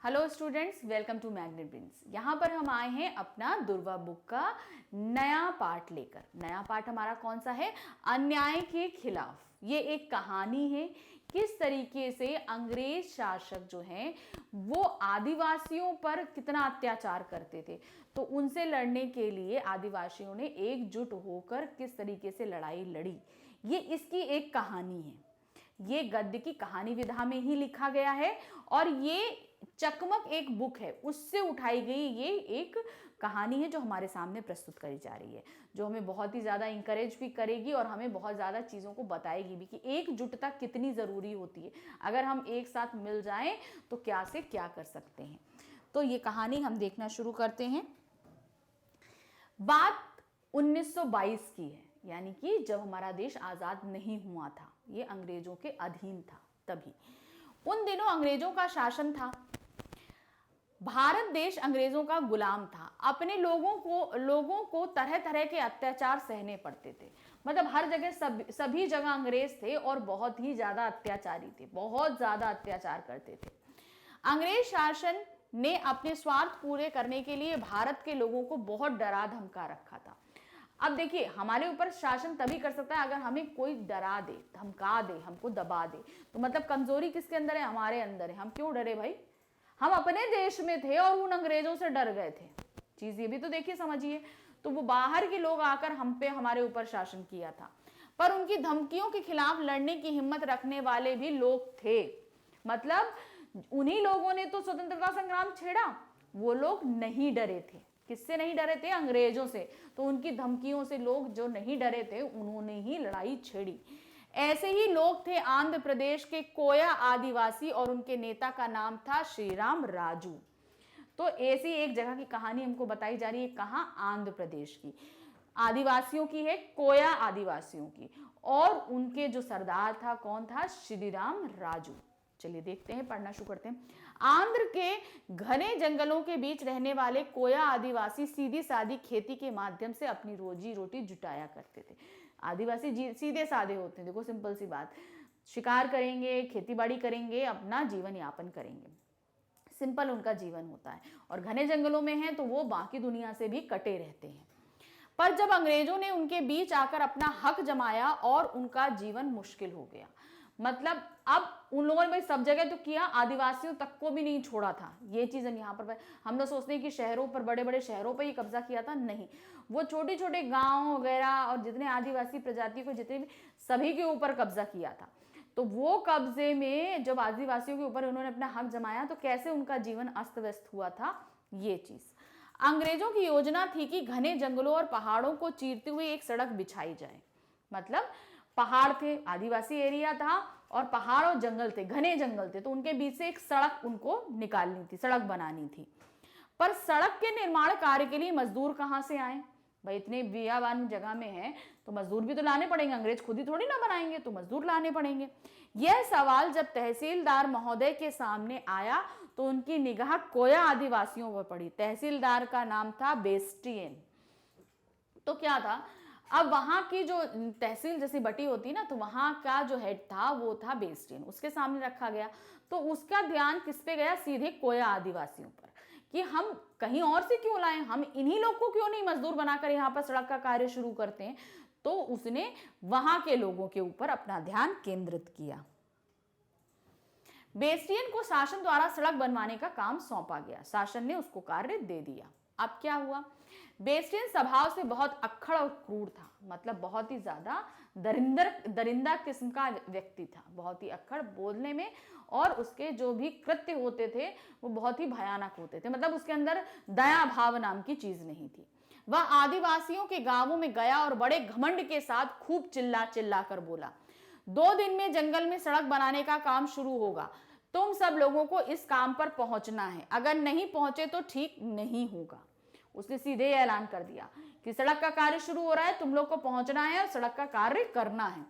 Hello students, welcome to Magnet Brains. यहाँ पर हम आए हैं अपना दुर्वा बुक का नया पार्ट लेकर। नया पार्ट हमारा कौन सा है? अन्याय के खिलाफ। ये एक कहानी है किस तरीके से अंग्रेज शासक जो हैं वो आदिवासियों पर कितना अत्याचार करते थे, तो उनसे लड़ने के लिए आदिवासियों ने एकजुट होकर किस तरीके से लड़ाई लड़ी, ये इसकी एक कहानी है। ये गद्य की कहानी विधा में ही लिखा गया है और ये चकमक एक बुक है, उससे उठाई गई ये एक कहानी है जो हमारे सामने प्रस्तुत करी जा रही है, जो हमें बहुत ही ज़्यादा इंकरेज भी करेगी और हमें बहुत ज़्यादा चीज़ों को बताएगी भी कि एकजुटता कितनी ज़रूरी होती है। अगर हम एक साथ मिल जाएं तो क्या से क्या कर सकते हैं। तो ये कहानी हम देखना शुरू करते हैं। बात 1922 की है, यानी कि जब हमारा देश आज़ाद नहीं हुआ था, ये अंग्रेजों के अधीन था। तभी उन दिनों अंग्रेजों का शासन था, भारत देश अंग्रेजों का गुलाम था। अपने लोगों को तरह तरह के अत्याचार सहने पड़ते थे। मतलब हर जगह सभी जगह अंग्रेज थे और बहुत ही ज्यादा अत्याचारी थे, बहुत ज्यादा अत्याचार करते थे। अंग्रेज शासन ने अपने स्वार्थ पूरे करने के लिए भारत के लोगों को बहुत डरा धमका रखा था। अब देखिए, हमारे ऊपर शासन तभी कर सकता है अगर हमें कोई डरा दे, धमका दे, हमको दबा दे। तो मतलब कमजोरी किसके अंदर है? हमारे अंदर है। हम क्यों डरे भाई? हम अपने देश में थे और उन अंग्रेजों से डर गए थे। चीज ये भी तो देखिए, समझिए। तो वो बाहर के लोग आकर हम पे, हमारे ऊपर शासन किया था, पर उनकी धमकियों के खिलाफ लड़ने की हिम्मत रखने वाले भी लोग थे। मतलब उन्हीं लोगों ने तो स्वतंत्रता संग्राम छेड़ा। वो लोग नहीं डरे थे। किससे नहीं डरे थे? अंग्रेजों से। तो उनकी धमकियों से लोग जो नहीं डरे थे, उन्होंने ही लड़ाई छेड़ी। ऐसे ही लोग थे आंध्र प्रदेश के कोया आदिवासी और उनके नेता का नाम था श्रीराम राजू। तो ऐसी एक जगह की कहानी हमको बताई जा रही है। कहां? आंध्र प्रदेश की। आदिवासियों की है, कोया आदिवासियों की। और उनके जो सरदार था, कौन था? श्रीराम राजू। चलिए देखते हैं, पढ़ना शुरू करते हैं। आंध्र के घने जंगलों के बीच रहने वाले कोया आदिवासी सीधी सादी खेती के माध्यम से अपनी रोजी रोटी जुटाया करते थे। आदिवासी सीधे साधे होते हैं। देखो, सिंपल सी बात, शिकार करेंगे, खेतीबाड़ी करेंगे, अपना जीवन यापन करेंगे। सिंपल उनका जीवन होता है। और घने जंगलों में हैं तो वो बाकी दुनिया से भी कटे रहते हैं। पर जब अंग्रेजों ने उनके बीच आकर अपना हक जमाया और उनका जीवन मुश्किल हो गया। मतलब अब उन लोगों ने सब जगह तो किया, आदिवासियों तक को भी नहीं छोड़ा था। ये चीज हम यहाँ पर हम लोग सोचते हैं कि शहरों पर, बड़े बड़े शहरों पर ही कब्जा किया था। नहीं, वो छोटे छोटे गांव वगैरह और जितने आदिवासी प्रजाति को, जितने भी, सभी के ऊपर कब्जा किया था। तो वो कब्जे में जब आदिवासियों के ऊपर उन्होंने अपना हक जमाया तो कैसे उनका जीवन अस्त व्यस्त हुआ था, ये चीज। अंग्रेजों की योजना थी कि घने जंगलों और पहाड़ों को चीरते हुए एक सड़क बिछाई जाए। मतलब पहाड़ थे, आदिवासी एरिया था, और पहाड़ और जंगल थे, घने जंगल थे, तो उनके बीच से एक सड़क उनको निकालनी थी, सड़क बनानी थी। पर सड़क के निर्माण कार्य के लिए मजदूर कहां से आए भाई? इतने बियाबान जगह में है तो मजदूर भी तो लाने पड़ेंगे। अंग्रेज खुद ही थोड़ी ना बनाएंगे, तो मजदूर लाने पड़ेंगे। यह सवाल जब तहसीलदार महोदय के सामने आया तो उनकी निगाह कोया आदिवासियों पर पड़ी। तहसीलदार का नाम था बेस्टियन। तो क्या था, अब वहां की जो तहसील जैसी बटी होती ना, तो वहां का जो हेड था वो था बेस्टियन। उसके सामने रखा गया तो उसका ध्यान किस पे गया? सीधे कोया आदिवासियों पर, कि हम कहीं और से क्यों लाएं, हम इन्हीं लोग को क्यों नहीं मजदूर बनाकर यहाँ पर सड़क का कार्य शुरू करते हैं। तो उसने वहां के लोगों के ऊपर अपना ध्यान केंद्रित किया। बेस्टियन को शासन द्वारा सड़क बनवाने का काम सौंपा गया। शासन ने उसको कार्य दे दिया। अब क्या हुआ? बेस्टियन स्वभाव से बहुत अक्खड़ और क्रूर था। मतलब बहुत ही ज्यादा दरिंदा किस्म का व्यक्ति था, बहुत ही अक्खड़ बोलने में, और उसके जो भी कृत्य होते थे वो बहुत ही भयानक होते थे। मतलब उसके अंदर दया भाव नाम की चीज नहीं थी। वह आदिवासियों के गांवों में गया और बड़े घमंड के साथ खूब चिल्ला चिल्ला कर बोला, 2 दिन में जंगल में सड़क बनाने का काम शुरू होगा। तुम सब लोगों को इस काम पर पहुंचना है, अगर नहीं पहुंचे तो ठीक नहीं होगा। उसने सीधे ऐलान कर दिया कि सड़क का कार्य शुरू हो रहा है, तुम लोग को पहुंचना है और सड़क का कार्य करना है।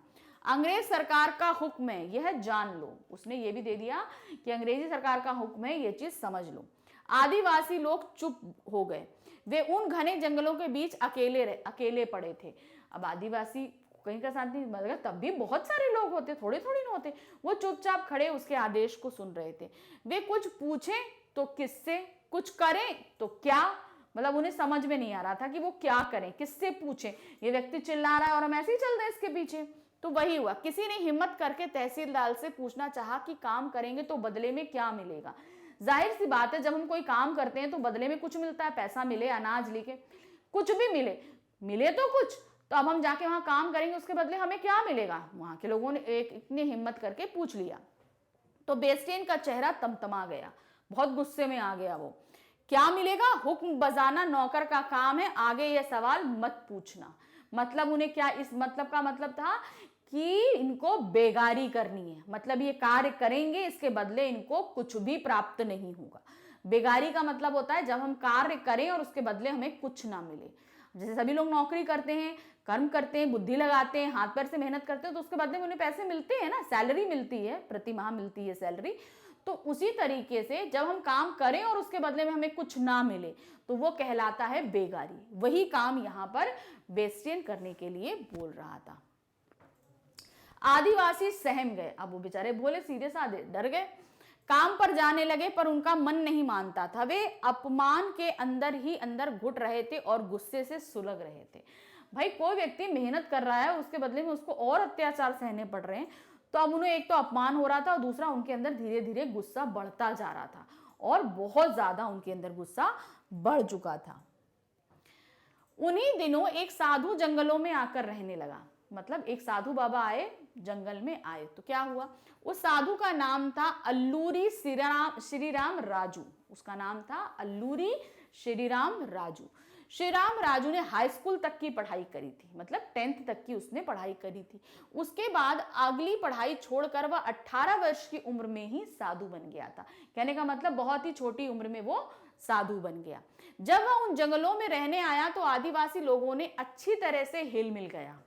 अंग्रेज सरकार का हुक्म है, यह जान लो। उसने ये भी दे दिया कि अंग्रेजी सरकार का हुक्म है, ये चीज समझ लो। आदिवासी लोग चुप हो गए। वे उन घने जंगलों के बीच अकेले पड़े थे। अब आदिवासी कहीं का साथ नहीं, मगर तब भी बहुत सारे लोग होते, थोड़े थोड़ी ना होते। वो चुपचाप खड़े उसके आदेश को सुन रहे थे। वे कुछ पूछे तो किससे, कुछ करें तो क्या, मतलब उन्हें समझ में नहीं आ रहा था कि वो क्या करें, किससे पूछें, ये व्यक्ति चिल्ला रहा है और हम ऐसे ही चल रहे हैं इसके पीछे। तो वही हुआ, किसी ने हिम्मत करके तहसीलदार से पूछना चाहा कि काम करेंगे तो बदले में क्या मिलेगा। जाहिर सी बात है, जब हम कोई काम करते हैं तो बदले में कुछ मिलता है, पैसा मिले, अनाज लेके, कुछ भी मिले, मिले तो कुछ, तो अब हम जाके वहां काम करेंगे, उसके बदले हमें क्या मिलेगा। वहां के लोगों ने एक इतनी हिम्मत करके पूछ लिया। तो बेस्टियन का चेहरा तमतमा गया, बहुत गुस्से में आ गया वो। क्या मिलेगा, हुक्म बजाना नौकर का काम है, आगे ये सवाल मत पूछना। मतलब उन्हें क्या, इस मतलब का मतलब था कि इनको बेगारी करनी है, मतलब ये कार्य करेंगे, इसके बदले इनको कुछ भी प्राप्त नहीं होगा। बेगारी का मतलब होता है जब हम कार्य करें और उसके बदले हमें कुछ ना मिले। जैसे सभी लोग नौकरी करते हैं, कर्म करते हैं, बुद्धि लगाते हैं, हाथ पैर से मेहनत करते हैं, तो उसके बदले में उन्हें पैसे मिलते हैं ना, सैलरी मिलती है, प्रति माह मिलती है सैलरी। तो उसी तरीके से जब हम काम करें और उसके बदले में हमें कुछ ना मिले, तो वो कहलाता है बेगारी। वही काम यहाँ पर बेस्टियन करने के लिए बोल रहा था। आदिवासी सहम गए, अब वो बेचारे भोले सीधे साधे डर गए, काम पर जाने लगे, पर उनका मन नहीं मानता था। वे अपमान के अंदर ही अंदर घुट रहे थे और गुस्से से सुलग रहे थे। भाई कोई व्यक्ति मेहनत कर रहा है, उसके बदले में उसको और अत्याचार सहने पड़ रहे हैं, तो अब उन्हें एक तो अपमान हो रहा था और दूसरा उनके अंदर धीरे धीरे गुस्सा बढ़ता जा रहा था और बहुत ज्यादा उनके अंदर गुस्सा बढ़ चुका था। उन्हीं दिनों एक साधु जंगलों में आकर रहने लगा, मतलब एक साधु बाबा आए, जंगल में आए, तो क्या हुआ, उस साधु का नाम था अल्लूरी श्रीराम राजू। उसका नाम था अल्लूरी श्रीराम राजू। श्रीराम राजू ने हाई स्कूल तक की पढ़ाई करी थी, मतलब 10th तक की उसने पढ़ाई करी थी। उसके बाद अगली पढ़ाई छोड़कर वह 18 वर्ष की उम्र में ही साधु बन गया था। कहने का मतलब बहुत ही छोटी उम्र में वो साधु बन गया। जब वह उन जंगलों में रहने आया तो आदिवासी लोगों ने अच्छी तरह से हिल मिल गया।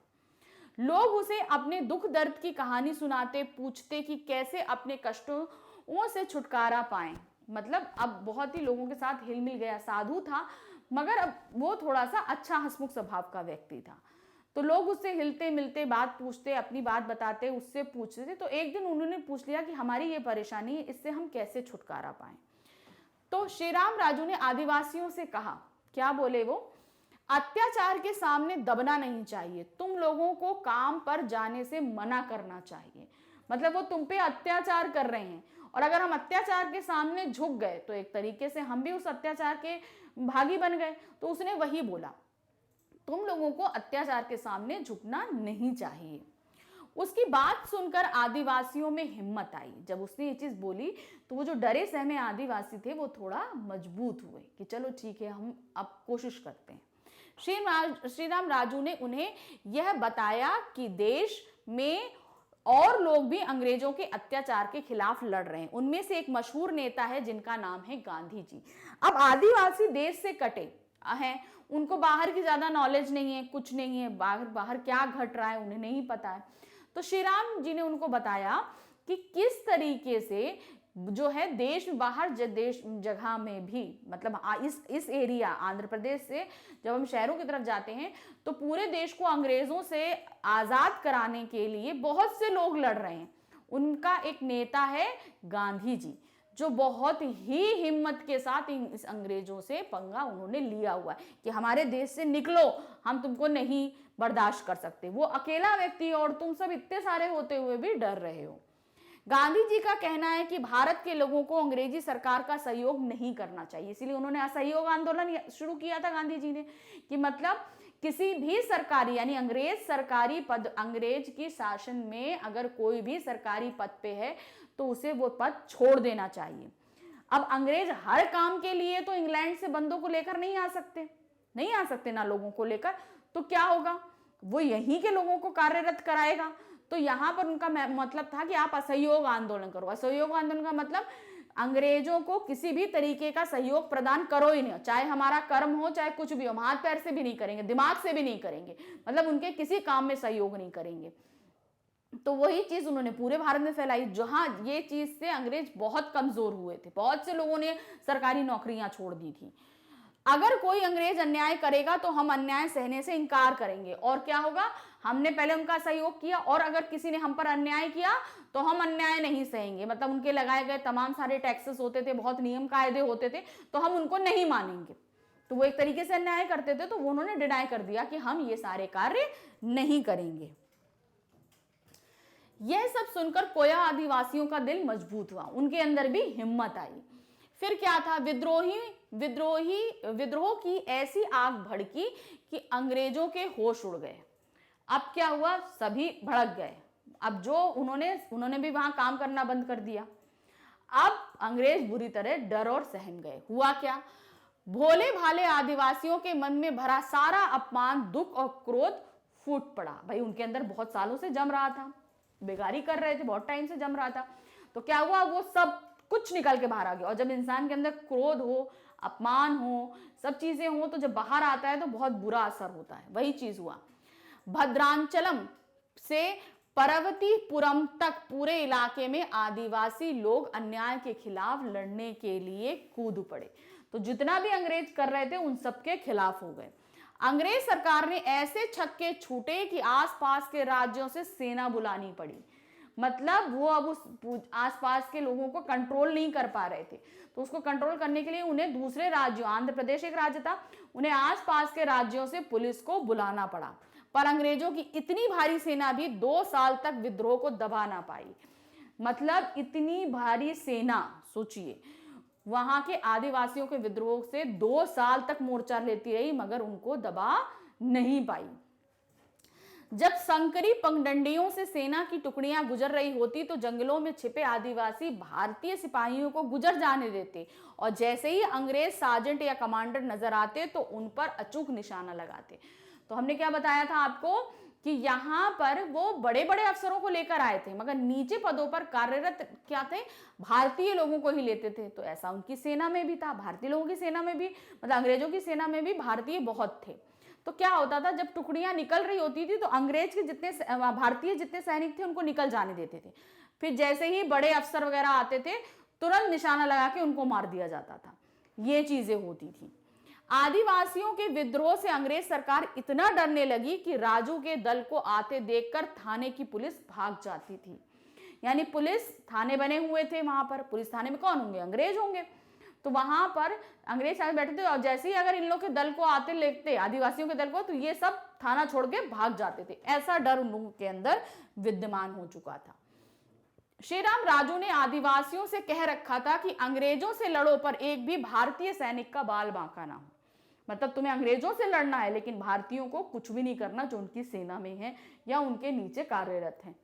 लोग उसे अपने दुख दर्द की कहानी सुनाते, पूछते कि कैसे अपने कष्टों से छुटकारा पाएं। मतलब अब बहुत ही लोगों के साथ हिल मिल गया, साधु था मगर अब वो थोड़ा सा अच्छा हंसमुख स्वभाव का व्यक्ति था। तो लोग उससे हिलते मिलते, बात पूछते, अपनी बात बताते, उससे पूछते थे। तो एक दिन उन्होंने पूछ लिया कि हमारी ये परेशानी है, इससे हम कैसे छुटकारा पाएं। तो श्रीराम राजू ने आदिवासियों से कहा, क्या बोले वो, अत्याचार के सामने दबना नहीं चाहिए, तुम लोगों को काम पर जाने से मना करना चाहिए। मतलब वो तुम पे अत्याचार कर रहे हैं और अगर हम अत्याचार के सामने झुक गए तो एक तरीके से हम भी उस अत्याचार के भागी बन गए। तो उसने वही बोला, तुम लोगों को अत्याचार के सामने झुकना नहीं चाहिए। उसकी बात सुनकर आदिवासियों में हिम्मत आई। जब उसने ये चीज बोली तो वो जो डरे सहमे आदिवासी थे वो थोड़ा मजबूत हुए कि चलो ठीक है, हम अब कोशिश करते हैं। श्रीराम राजू ने उन्हें यह बताया कि देश में और लोग भी अंग्रेजों के अत्याचार के खिलाफ लड़ रहे हैं। उनमें से एक मशहूर नेता है जिनका नाम है गांधी जी। अब आदिवासी देश से कटे हैं, उनको बाहर की ज्यादा नॉलेज नहीं है, कुछ नहीं है, बाहर क्या घट रहा है उन्हें नहीं पता है। तो श्री राम जी ने उनको बताया कि किस तरीके से जो है देश बाहर देश जगह में भी, मतलब इस एरिया आंध्र प्रदेश से जब हम शहरों की तरफ जाते हैं तो पूरे देश को अंग्रेजों से आजाद कराने के लिए बहुत से लोग लड़ रहे हैं। उनका एक नेता है गांधी जी, जो बहुत ही हिम्मत के साथ इस अंग्रेजों से पंगा उन्होंने लिया हुआ है कि हमारे देश से निकलो, हम तुमको नहीं बर्दाश्त कर सकते। वो अकेला व्यक्ति और तुम सब इतने सारे होते हुए भी डर रहे हो। गांधी जी का कहना है कि भारत के लोगों को अंग्रेजी सरकार का सहयोग नहीं करना चाहिए, इसीलिए उन्होंने असहयोग आंदोलन शुरू किया था गांधी जी ने, कि मतलब किसी भी सरकारी यानी अंग्रेज सरकारी पद, अंग्रेज की शासन में अगर कोई भी सरकारी पद पे है तो उसे वो पद छोड़ देना चाहिए। अब अंग्रेज हर काम के लिए तो इंग्लैंड से बंदों को लेकर नहीं आ सकते ना लोगों को लेकर, तो क्या होगा, वो यहीं के लोगों को कार्यरत कराएगा। तो यहां पर उनका मतलब था कि आप असहयोग आंदोलन करो। असहयोग आंदोलन का मतलब अंग्रेजों को किसी भी तरीके का सहयोग प्रदान करो ही नहीं, चाहे हमारा कर्म हो चाहे कुछ भी हो, हम हाथ पैर से भी नहीं करेंगे, दिमाग से भी नहीं करेंगे, मतलब उनके किसी काम में सहयोग नहीं करेंगे। तो वही चीज उन्होंने पूरे भारत में फैलाई, जहां ये चीज से अंग्रेज बहुत कमजोर हुए थे, बहुत से लोगों ने सरकारी नौकरियां छोड़ दी थी। अगर कोई अंग्रेज अन्याय करेगा तो हम अन्याय सहने से इनकार करेंगे, और क्या होगा, हमने पहले उनका सहयोग किया और अगर किसी ने हम पर अन्याय किया तो हम अन्याय नहीं सहेंगे। मतलब उनके लगाए गए तमाम सारे टैक्सेस होते थे, बहुत नियम कायदे होते थे, तो हम उनको नहीं मानेंगे। तो वो एक तरीके से अन्याय करते थे, तो उन्होंने डिनाई कर दिया कि हम ये सारे कार्य नहीं करेंगे। यह सब सुनकर कोया आदिवासियों का दिल मजबूत हुआ, उनके अंदर भी हिम्मत आई। फिर क्या था, विद्रोह की ऐसी आग भड़की कि अंग्रेजों के होश उड़ गए। अब क्या हुआ, सभी भड़क गए। अब जो उन्होंने भी वहां काम करना बंद कर दिया। अब अंग्रेज बुरी तरह डर और सहम गए। हुआ क्या, भोले भाले आदिवासियों के मन में भरा सारा अपमान, दुख और क्रोध फूट पड़ा। भाई उनके अंदर बहुत सालों से जम रहा था, बेगारी कर रहे थे, बहुत टाइम से जम रहा था, तो क्या हुआ, वो सब कुछ निकल के बाहर आ गया। और जब इंसान के अंदर क्रोध हो, अपमान हो, सब चीजें हो, तो जब बाहर आता है तो बहुत बुरा असर होता है। वही चीज हुआ। भद्रांचलम से पार्वतीपुरम तक पूरे इलाके में आदिवासी लोग अन्याय के खिलाफ लड़ने के लिए कूद पड़े। तो जितना भी अंग्रेज कर रहे थे उन सबके खिलाफ हो गए। अंग्रेज सरकार ने ऐसे छक्के छूटे कि आसपास के राज्यों से सेना बुलानी पड़ी। मतलब वो अब उस आसपास के लोगों को कंट्रोल नहीं कर पा रहे थे, तो उसको कंट्रोल करने के लिए उन्हें दूसरे राज्यों, आंध्र प्रदेश एक राज्य था, उन्हें आसपास के राज्यों से पुलिस को बुलाना पड़ा। पर अंग्रेजों की इतनी भारी सेना भी 2 साल तक विद्रोह को दबा ना पाई। मतलब इतनी भारी सेना, सोचिए, वहां के आदिवासियों के विद्रोह से 2 साल तक मोर्चा लेती रही मगर उनको दबा नहीं पाई। जब संकरी पगडंडियों से सेना की टुकड़ियां गुजर रही होती तो जंगलों में छिपे आदिवासी भारतीय सिपाहियों को गुजर जाने देते, और जैसे ही अंग्रेज सार्जेंट या कमांडर नजर आते तो उन पर अचूक निशाना लगाते। तो हमने क्या बताया था आपको कि यहाँ पर वो बड़े बड़े अफसरों को लेकर आए थे मगर नीचे पदों पर कार्यरत क्या थे, भारतीय लोगों को ही लेते थे। तो ऐसा उनकी सेना में भी था, भारतीय लोगों की सेना में भी, मतलब अंग्रेजों की सेना में भी भारतीय बहुत थे। तो क्या होता था, जब टुकड़ियां निकल रही होती थी तो अंग्रेज के जितने भारतीय जितने सैनिक थे उनको निकल जाने देते थे। फिर जैसे ही बड़े अफसर वगैरह आते थे तुरंत निशाना लगा के उनको मार दिया जाता था। ये चीजें होती थी। आदिवासियों के विद्रोह से अंग्रेज सरकार इतना डरने लगी कि राजू के दल को आते देखकर थाने की पुलिस भाग जाती थी। यानी पुलिस थाने बने हुए थे वहां पर, पुलिस थाने में कौन होंगे, अंग्रेज होंगे। तो वहां पर अंग्रेज साथ बैठे थे और जैसे ही अगर इन लोग के दल को आते लेते, आदिवासियों के दल को, तो ये सब थाना छोड़ के भाग जाते थे। ऐसा डर उन लोगों के अंदर विद्यमान हो चुका था। श्रीराम राजू ने आदिवासियों से कह रखा था कि अंग्रेजों से लड़ो पर एक भी भारतीय सैनिक का बाल बांका ना हो। मतलब तुम्हें अंग्रेजों से लड़ना है लेकिन भारतीयों को कुछ भी नहीं करना जो उनकी सेना में है या उनके नीचे कार्यरत हैं।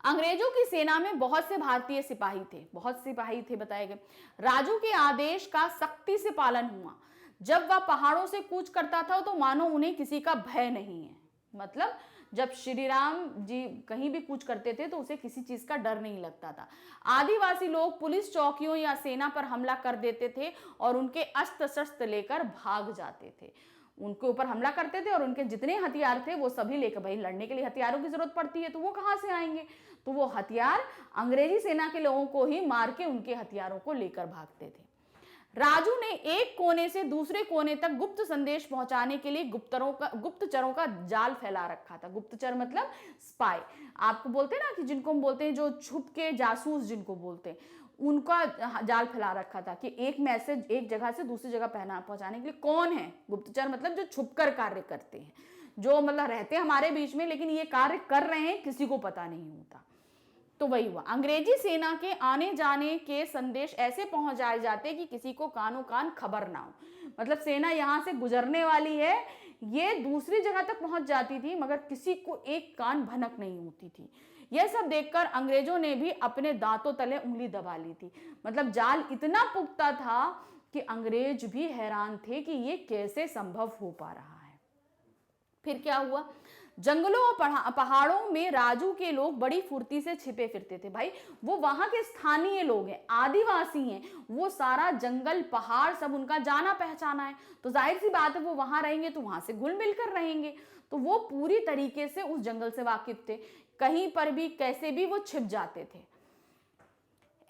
अंग्रेजों की सेना में बहुत से भारतीय सिपाही थे, बहुत सिपाही थे बताए गए। राजू के आदेश का सख्ती से पालन हुआ। जब वह पहाड़ों से कूच करता था तो मानो उन्हें किसी का भय नहीं है। मतलब जब श्री राम जी कहीं भी कूच करते थे तो उसे किसी चीज का डर नहीं लगता था। आदिवासी लोग पुलिस चौकियों या सेना पर हमला कर देते थे और उनके अस्त्र शस्त्र लेकर भाग जाते थे। उनके ऊपर हमला करते थे और उनके जितने हथियार थे वो सभी लेकर, भाई लड़ने के लिए हथियारों की जरूरत पड़ती है तो वो कहां से आएंगे, तो वो हथियार अंग्रेजी सेना के लोगों को ही मार के उनके हथियारों को लेकर भागते थे। राजू ने एक कोने से दूसरे कोने तक गुप्त संदेश पहुंचाने के लिए गुप्तचरों का जाल फैला रखा था। गुप्तचर मतलब स्पाई, आपको बोलते हैं ना कि जिनको हम बोलते हैं जो छुप के जासूस जिनको बोलते हैं, उनका जाल फैला रखा था कि एक मैसेज एक जगह से दूसरी जगह पहुंचाने के लिए। कौन है गुप्तचर, मतलब जो छुपकर कार्य करते हैं, जो मतलब रहते हैं हमारे बीच में लेकिन ये कार्य कर रहे हैं किसी को पता नहीं होता। तो वही हुआ, अंग्रेजी सेना के आने जाने के संदेश ऐसे पहुंचाए जाते कि किसी को कानो कान खबर ना हो। मतलब सेना यहां से गुजरने वाली है, ये दूसरी जगह तक पहुंच जाती थी मगर किसी को एक कान भनक नहीं होती थी। यह सब देखकर अंग्रेजों ने भी अपने दांतों तले उंगली दबा ली थी। मतलब जाल इतना पुख्ता था कि अंग्रेज भी हैरान थे कि ये कैसे संभव हो पा रहा है। फिर क्या हुआ, जंगलों और पहाड़ों में राजू के लोग बड़ी फुर्ती से छिपे फिरते थे। भाई वो वहां के स्थानीय लोग हैं, आदिवासी हैं, वो सारा जंगल पहाड़ सब उनका जाना पहचाना है, तो जाहिर सी बात है वो वहां रहेंगे तो वहां से घुल मिल कर रहेंगे। तो वो पूरी तरीके से उस जंगल से वाकिफ थे, कहीं पर भी कैसे भी वो छिप जाते थे।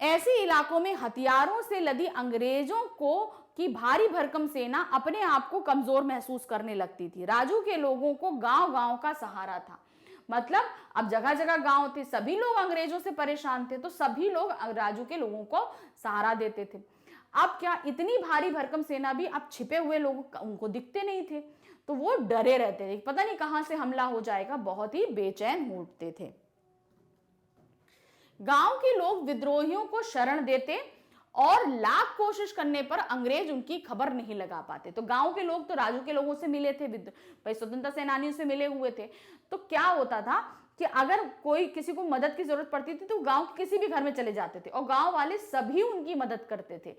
ऐसे इलाकों में हथियारों से लदी अंग्रेजों को की भारी भरकम सेना अपने आप को कमजोर महसूस करने लगती थी। राजू के लोगों को गांव-गांव का सहारा था। मतलब अब जगह जगह गांव थे, सभी लोग अंग्रेजों से परेशान थे, तो सभी लोग राजू के लोगों को सहारा देते थे। अब क्या, इतनी भारी भरकम सेना भी अब छिपे हुए लोग उनको दिखते नहीं थे, तो वो डरे रहते थे, पता नहीं कहां से हमला हो जाएगा, बहुत ही बेचैन हो उठते थे। गांव के लोग विद्रोहियों को शरण देते और लाख कोशिश करने पर अंग्रेज उनकी खबर नहीं लगा पाते। तो गांव के लोग तो राजू के लोगों से मिले थे, भाई स्वतंत्रता सेनानियों से मिले हुए थे, तो क्या होता था कि अगर कोई किसी को मदद की जरूरत पड़ती थी तो गांव के किसी भी घर में चले जाते थे और गांव वाले सभी उनकी मदद करते थे।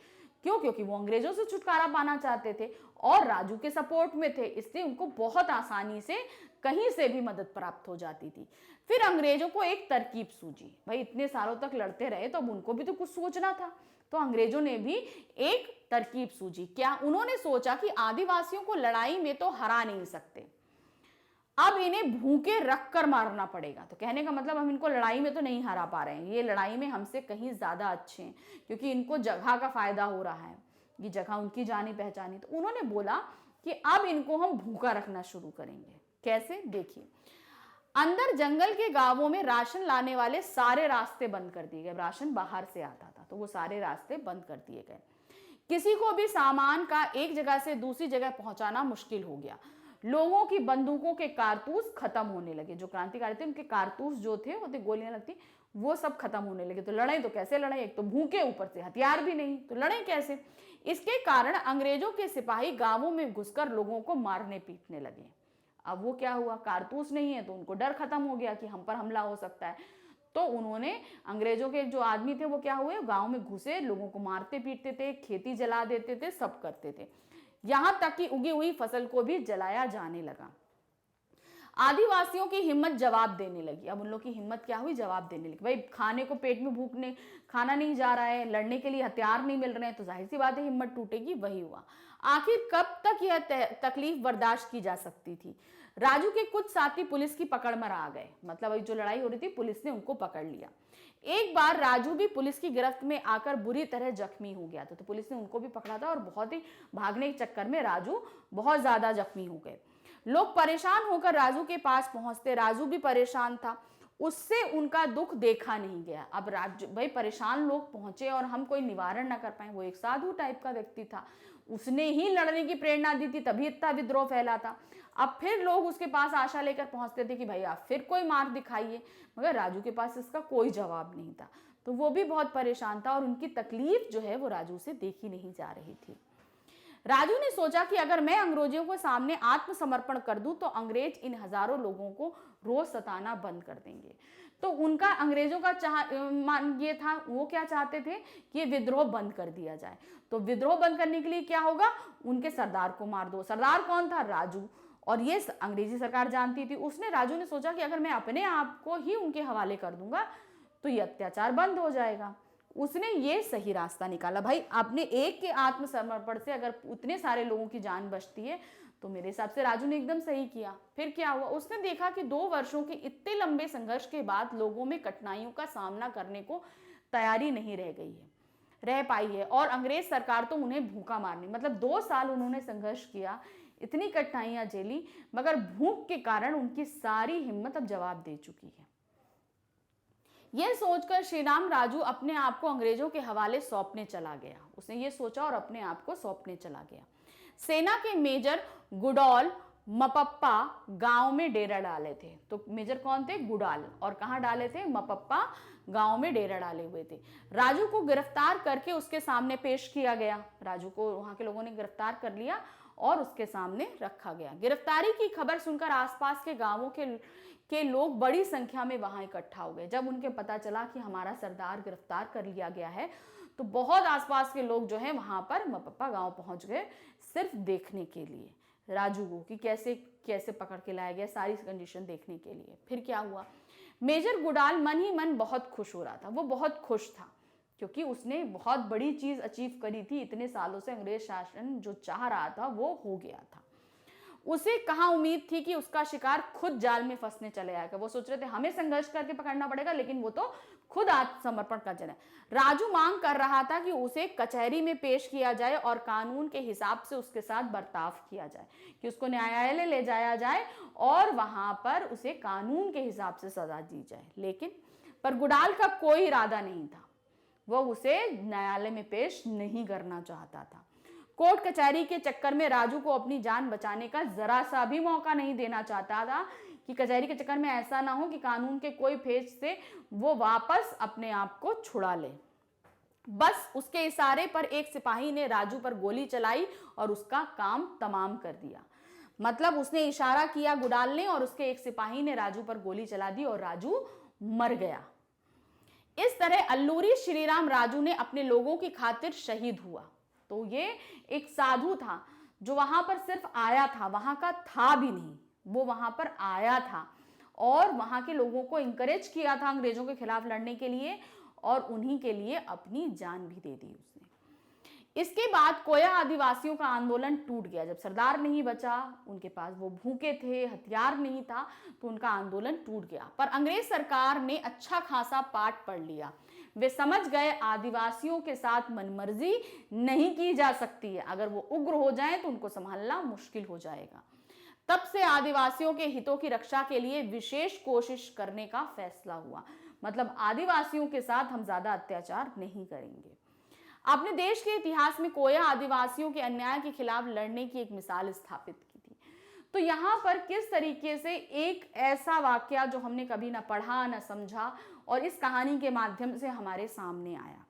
क्यों? क्योंकि वो अंग्रेजों से छुटकारा पाना चाहते थे और राजू के सपोर्ट में थे, इसलिए उनको बहुत आसानी से कहीं से भी मदद प्राप्त हो जाती थी। फिर अंग्रेजों को एक तरकीब सूझी, भाई इतने सालों तक लड़ते रहे तो अब उनको भी तो कुछ सोचना था। तो अंग्रेजों ने भी एक तरकीब सूझी। क्या? उन्होंने सोचा कि आदिवासियों को लड़ाई में तो हरा नहीं सकते, अब इन्हें भूखे रख कर मारना पड़ेगा। तो कहने का मतलब हम इनको लड़ाई में तो नहीं हरा पा रहे हैं, ये लड़ाई में हमसे कहीं ज्यादा अच्छे हैं, क्योंकि इनको जगह का फायदा हो रहा है, ये जगह उनकी जानी पहचानी। तो उन्होंने बोला कि अब इनको हम भूखा रखना शुरू करेंगे। कैसे? देखिए, अंदर जंगल के गांवों में राशन लाने वाले सारे रास्ते बंद कर दिए गए। राशन बाहर से आता था तो वो सारे रास्ते बंद कर दिए गए। किसी को भी सामान का एक जगह से दूसरी जगह पहुंचाना मुश्किल हो गया। लोगों की बंदूकों के कारतूस खत्म होने लगे। जो क्रांतिकारी थे उनके कारतूस जो थे, वो गोलियां लगती, वो सब खत्म होने लगे। तो लड़ाई तो कैसे लड़ाई, एक तो भूखे, ऊपर से हथियार भी नहीं, तो लड़ाई कैसे? इसके कारण अंग्रेजों के सिपाही गांवों में घुसकर लोगों को मारने पीटने लगे। अब वो क्या हुआ, कारतूस नहीं है तो उनको डर खत्म हो गया कि हम पर हमला हो सकता है। तो उन्होंने, अंग्रेजों के जो आदमी थे वो क्या हुए, गांव में घुसे, लोगों को मारते पीटते थे, खेती जला देते थे, सब करते थे, यहां तक कि उगी हुई फसल को भी जलाया जाने लगा। आदिवासियों की हिम्मत जवाब देने लगी। अब उन लोगों की हिम्मत क्या हुई, जवाब देने लगी। भाई खाने को पेट में भूखने, खाना नहीं जा रहा है, लड़ने के लिए हथियार नहीं मिल रहे हैं, तो जाहिर सी बात है हिम्मत टूटेगी। वही हुआ। आखिर कब तक यह तकलीफ बर्दाश्त की जा सकती थी? राजू के कुछ साथी पुलिस की पकड़ में आ गए। मतलब जो लड़ाई हो रही थी, पुलिस ने उनको पकड़ लिया। एक बार राजू भी पुलिस की गिरफ्त में आकर बुरी तरह जख्मी हो गया था, तो पुलिस ने उनको भी पकड़ा था और बहुत ही भागने के चक्कर में राजू बहुत ज्यादा जख्मी हो गए। लोग परेशान होकर राजू के पास पहुंचते, राजू भी परेशान था, उससे उनका दुख देखा नहीं गया। अब राजू, भाई परेशान लोग पहुंचे और हम कोई निवारण ना कर पाए। वो एक साधु टाइप का व्यक्ति था, उसने ही लड़ने की प्रेरणा दी थी, तभी इतना विद्रोह फैला था। अब फिर लोग उसके पास आशा लेकर पहुंचते थे कि भाई आप फिर कोई मार्ग दिखाइए, मगर राजू के पास इसका कोई जवाब नहीं था। तो वो भी बहुत परेशान था और उनकी तकलीफ जो है वो राजू से देखी नहीं जा रही थी। राजू ने सोचा कि अगर मैं अंग्रेजों के सामने आत्मसमर्पण कर दूं तो अंग्रेज इन हजारों लोगों को रोज सताना बंद कर देंगे। तो उनका, अंग्रेजों का ये था, वो क्या चाहते थे कि ये विद्रोह बंद कर दिया जाए। तो विद्रोह बंद करने के लिए क्या होगा, उनके सरदार को मार दो। सरदार कौन था? राजू। और ये अंग्रेजी सरकार जानती थी। उसने, राजू ने सोचा कि अगर मैं अपने आप को ही उनके हवाले कर दूंगा तो ये अत्याचार बंद हो जाएगा। उसने ये सही रास्ता निकाला। भाई अपने एक के आत्मसमर्पण से अगर उतने सारे लोगों की जान बचती है तो मेरे हिसाब से राजू ने एकदम सही किया। फिर क्या हुआ, उसने देखा कि 2 वर्षों के इतने लंबे संघर्ष के बाद लोगों में कठिनाइयों का सामना करने को तैयारी नहीं रह पाई है और अंग्रेज सरकार तो उन्हें भूखा मारने, मतलब 2 साल उन्होंने संघर्ष किया, इतनी कठिनाइयां झेली, मगर भूख के कारण उनकी सारी हिम्मत अब जवाब दे चुकी है। यह सोचकर श्रीराम राजू अपने आप को अंग्रेजों के हवाले सौंपने चला गया। उसने ये सोचा और अपने आप को सौंपने चला गया। सेना के मेजर गुडॉल मपप्पा गांव में डेरा डाले थे। तो मेजर कौन थे? गुडाल। और कहां डाले थे? मपप्पा गांव में डेरा डाले हुए थे। राजू को गिरफ्तार करके उसके सामने पेश किया गया। राजू को वहां के लोगों ने गिरफ्तार कर लिया और उसके सामने रखा गया। गिरफ्तारी की खबर सुनकर आसपास के गांवों के लोग बड़ी संख्या में वहां इकट्ठा हो गए। जब उनके पता चला कि हमारा सरदार गिरफ्तार कर लिया गया है तो बहुत आसपास के लोग जो है वहां पर मपप्पा गांव पहुंच गए, सिर्फ देखने के लिए राजू को कि कैसे कैसे पकड़ के लाया गया, सारी कंडीशन देखने के लिए। फिर क्या हुआ, मेजर गुडाल मन ही मन बहुत खुश हो रहा था। वो बहुत खुश था क्योंकि उसने बहुत बड़ी चीज अचीव करी थी। इतने सालों से अंग्रेज शासन जो चाह रहा था वो हो गया था। उसे कहाँ उम्मीद थी कि उसका शिकार खुद जाल में फंसने चले आएगा। वो सोच रहे थे हमें संघर्ष करके पकड़ना पड़ेगा, लेकिन वो तो खुद आत्मसमर्पण कर जाए। राजू मांग कर रहा था कि उसे कचहरी में पेश किया जाए और कानून के हिसाब से उसके साथ बर्ताव किया जाए, कि उसको न्यायालय ले जाया जाए और वहां पर उसे कानून के हिसाब से सजा दी जाए। लेकिन पर गुडाल का कोई इरादा नहीं था, वो उसे न्यायालय में पेश नहीं करना चाहता था। कोर्ट कचहरी के चक्कर में राजू को अपनी जान बचाने का जरा सा भी मौका नहीं देना चाहता था, कि कचहरी के चक्कर में ऐसा ना हो कि कानून के कोई फेज से वो वापस अपने आप को छुड़ा ले। बस उसके इशारे पर एक सिपाही ने राजू पर गोली चलाई और उसका काम तमाम कर दिया। मतलब उसने इशारा किया गुडाल ने, और उसके एक सिपाही ने राजू पर गोली चला दी और राजू मर गया। इस तरह अल्लूरी श्रीराम राजू ने अपने लोगों की खातिर शहीद हुआ। तो ये एक साधु था जो वहां पर सिर्फ आया था, वहां का था भी नहीं, वो वहां पर आया था और वहां के लोगों को इंकरेज किया था अंग्रेजों के खिलाफ लड़ने के लिए, और उन्हीं के लिए अपनी जान भी दे दी उसने। इसके बाद कोया आदिवासियों का आंदोलन टूट गया। जब सरदार नहीं बचा, उनके पास वो भूखे थे, हथियार नहीं था, तो उनका आंदोलन टूट गया। पर अंग्रेज सरकार ने अच्छा खासा पाठ पढ़ लिया। वे समझ गए आदिवासियों के साथ मनमर्जी नहीं की जा सकती है, अगर वो उग्र हो जाएं तो उनको संभालना मुश्किल हो जाएगा। तब से आदिवासियों के हितों की रक्षा के लिए विशेष कोशिश करने का फैसला हुआ। मतलब आदिवासियों के साथ हम ज्यादा अत्याचार नहीं करेंगे। आपने देश के इतिहास में कोया आदिवासियों के अन्याय के खिलाफ लड़ने की एक मिसाल स्थापित की थी। तो यहाँ पर किस तरीके से एक ऐसा वाकया जो हमने कभी ना पढ़ा ना समझा और इस कहानी के माध्यम से हमारे सामने आया।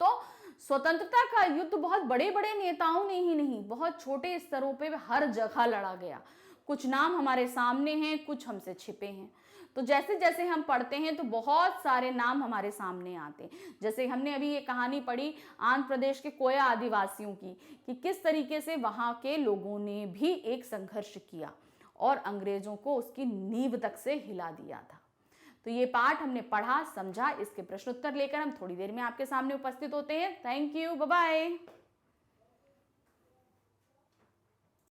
तो स्वतंत्रता का युद्ध बहुत बड़े बड़े नेताओं ने ही नहीं, बहुत छोटे स्तरों पे हर जगह लड़ा गया। कुछ नाम हमारे सामने हैं, कुछ हमसे छिपे हैं। तो जैसे जैसे हम पढ़ते हैं तो बहुत सारे नाम हमारे सामने आते हैं। जैसे हमने अभी ये कहानी पढ़ी आंध्र प्रदेश के कोया आदिवासियों की, कि किस तरीके से वहाँ के लोगों ने भी एक संघर्ष किया और अंग्रेजों को उसकी नींव तक से हिला दिया था। तो ये पाठ हमने पढ़ा, समझा, इसके प्रश्न उत्तर लेकर हम थोड़ी देर में आपके सामने उपस्थित होते हैं। Thank you, bye bye.